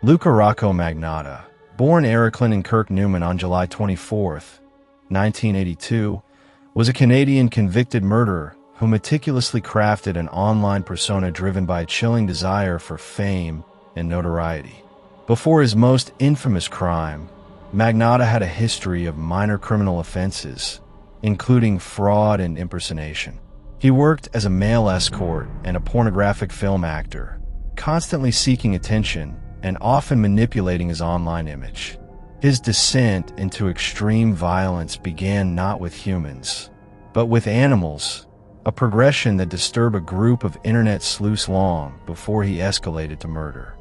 Luka Magnotta, born Eric Lynn Kirk Newman on July 24, 1982, was a Canadian convicted murderer who meticulously crafted an online persona driven by a chilling desire for fame and notoriety. Before his most infamous crime, Magnotta had a history of minor criminal offenses, including fraud and impersonation. He worked as a male escort and a pornographic film actor, constantly seeking attention and often manipulating his online image. His descent into extreme violence began not with humans, but with animals, a progression that disturbed a group of internet sleuths long before he escalated to murder.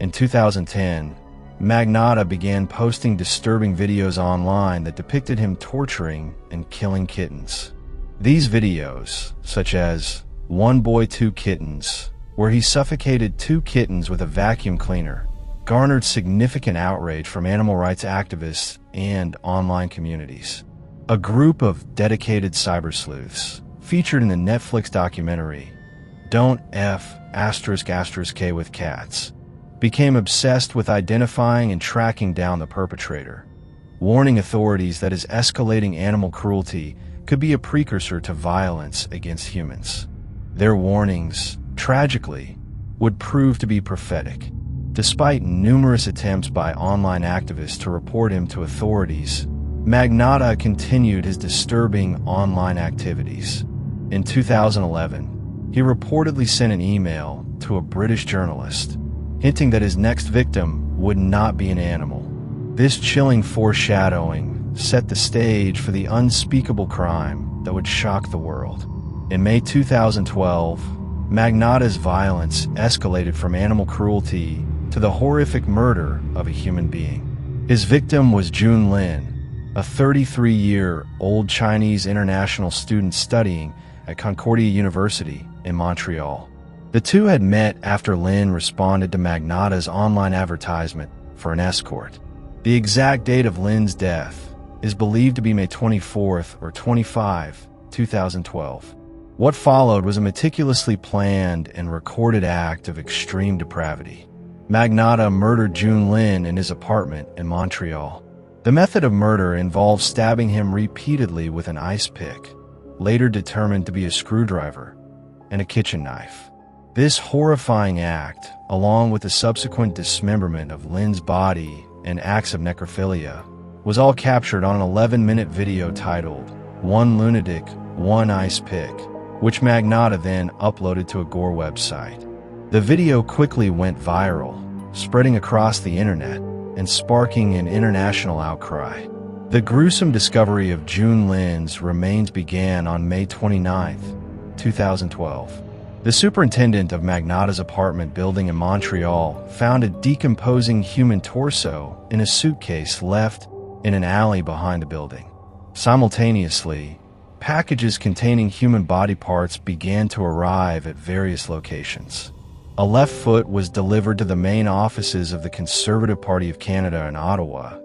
In 2010, Magnotta began posting disturbing videos online that depicted him torturing and killing kittens. These videos, such as One Boy, Two Kittens, where he suffocated 2 kittens with a vacuum cleaner, garnered significant outrage from animal rights activists and online communities. A group of dedicated cyber sleuths, featured in the Netflix documentary Don't F*** K with Cats, became obsessed with identifying and tracking down the perpetrator, warning authorities that his escalating animal cruelty could be a precursor to violence against humans. Their warnings, tragically, would prove to be prophetic. Despite numerous attempts by online activists to report him to authorities, Magnotta continued his disturbing online activities. In 2011, he reportedly sent an email to a British journalist, hinting that his next victim would not be an animal. This chilling foreshadowing set the stage for the unspeakable crime that would shock the world. In May 2012, Magnotta's violence escalated from animal cruelty to the horrific murder of a human being. His victim was Jun Lin, a 33-year-old Chinese international student studying at Concordia University in Montreal. The two had met after Lin responded to Magnotta's online advertisement for an escort. The exact date of Lin's death is believed to be May 24th or 25, 2012. What followed was a meticulously planned and recorded act of extreme depravity. Magnotta murdered Jun Lin in his apartment in Montreal. The method of murder involved stabbing him repeatedly with an ice pick, later determined to be a screwdriver, and a kitchen knife. This horrifying act, along with the subsequent dismemberment of Lin's body and acts of necrophilia, was all captured on an 11-minute video titled One Lunatic, One Ice Pick, which Magnotta then uploaded to a gore website. The video quickly went viral, spreading across the internet and sparking an international outcry. The gruesome discovery of Jun Lin's remains began on May 29, 2012. The superintendent of Magnotta's apartment building in Montreal found a decomposing human torso in a suitcase left in an alley behind the building. Simultaneously, packages containing human body parts began to arrive at various locations. A left foot was delivered to the main offices of the Conservative Party of Canada in Ottawa,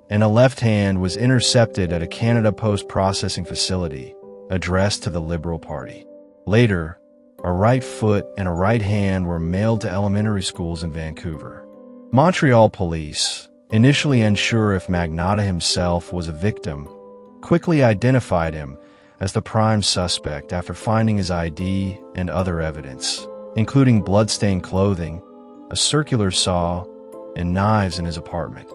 and a left hand was intercepted at a Canada Post processing facility addressed to the Liberal Party. Later, a right foot and a right hand were mailed to elementary schools in Vancouver. Montreal police, initially unsure if Magnotta himself was a victim, quickly identified him as the prime suspect after finding his ID and other evidence, including blood-stained clothing, a circular saw, and knives in his apartment.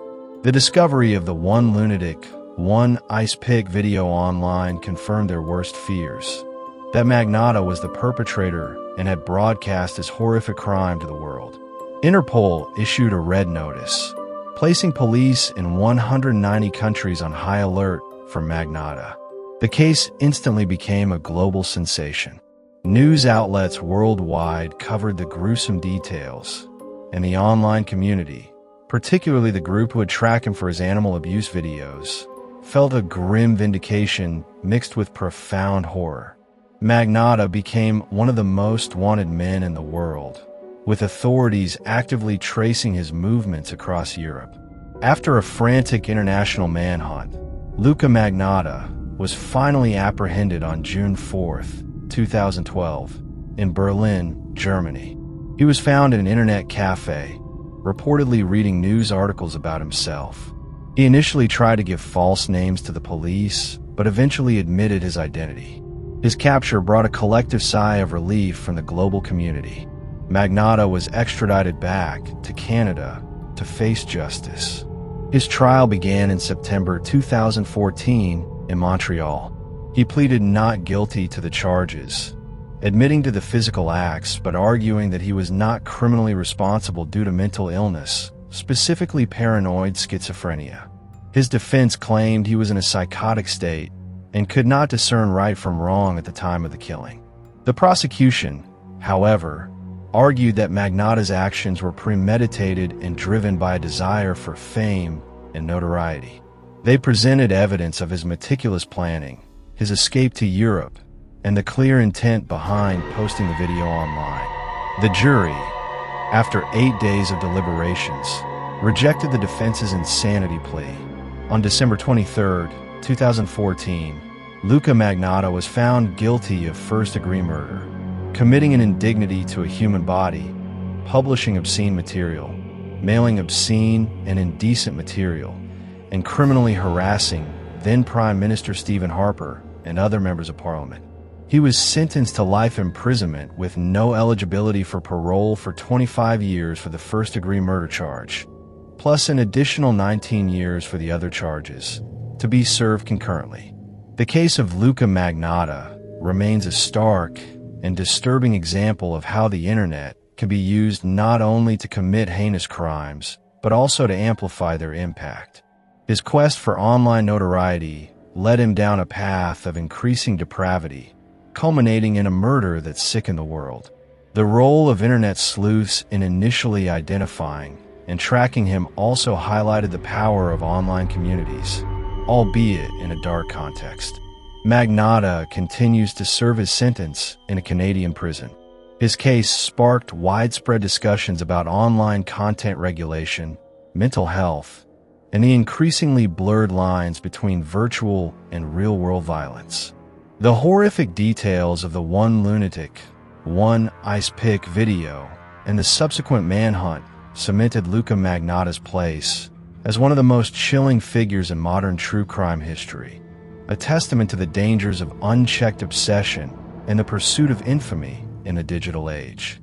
The discovery of the One Lunatic, One Ice Pick video online confirmed their worst fears, that Magnotta was the perpetrator and had broadcast his horrific crime to the world. Interpol issued a red notice, placing police in 190 countries on high alert for Magnotta. The case instantly became a global sensation. News outlets worldwide covered the gruesome details, and the online community, particularly the group who had tracked him for his animal abuse videos, felt a grim vindication mixed with profound horror. Magnotta became one of the most wanted men in the world, with authorities actively tracing his movements across Europe. After a frantic international manhunt, Luka Magnotta was finally apprehended on June 4, 2012, in Berlin, Germany. He was found in an internet cafe, reportedly reading news articles about himself. He initially tried to give false names to the police, but eventually admitted his identity. His capture brought a collective sigh of relief from the global community. Magnotta was extradited back to Canada to face justice. His trial began in September 2014 in Montreal. He pleaded not guilty to the charges, admitting to the physical acts but arguing that he was not criminally responsible due to mental illness, specifically paranoid schizophrenia. His defense claimed he was in a psychotic state and could not discern right from wrong at the time of the killing. The prosecution, however, argued that Magnotta's actions were premeditated and driven by a desire for fame and notoriety. They presented evidence of his meticulous planning, his escape to Europe, and the clear intent behind posting the video online. The jury, after 8 days of deliberations, rejected the defense's insanity plea. On December 23, 2014, Luka Magnotta was found guilty of first-degree murder, committing an indignity to a human body, publishing obscene material, mailing obscene and indecent material, and criminally harassing then Prime Minister Stephen Harper and other members of Parliament. He was sentenced to life imprisonment with no eligibility for parole for 25 years for the first-degree murder charge, plus an additional 19 years for the other charges, to be served concurrently. The case of Luka Magnotta remains a stark and disturbing example of how the internet can be used not only to commit heinous crimes, but also to amplify their impact. His quest for online notoriety led him down a path of increasing depravity, culminating in a murder that sickened the world. The role of internet sleuths in initially identifying and tracking him also highlighted the power of online communities, albeit in a dark context. Magnotta continues to serve his sentence in a Canadian prison. His case sparked widespread discussions about online content regulation, mental health, and the increasingly blurred lines between virtual and real-world violence. The horrific details of the One Lunatic, One Ice Pick video and the subsequent manhunt cemented Luka Magnotta's place as one of the most chilling figures in modern true crime history, a testament to the dangers of unchecked obsession and the pursuit of infamy in a digital age.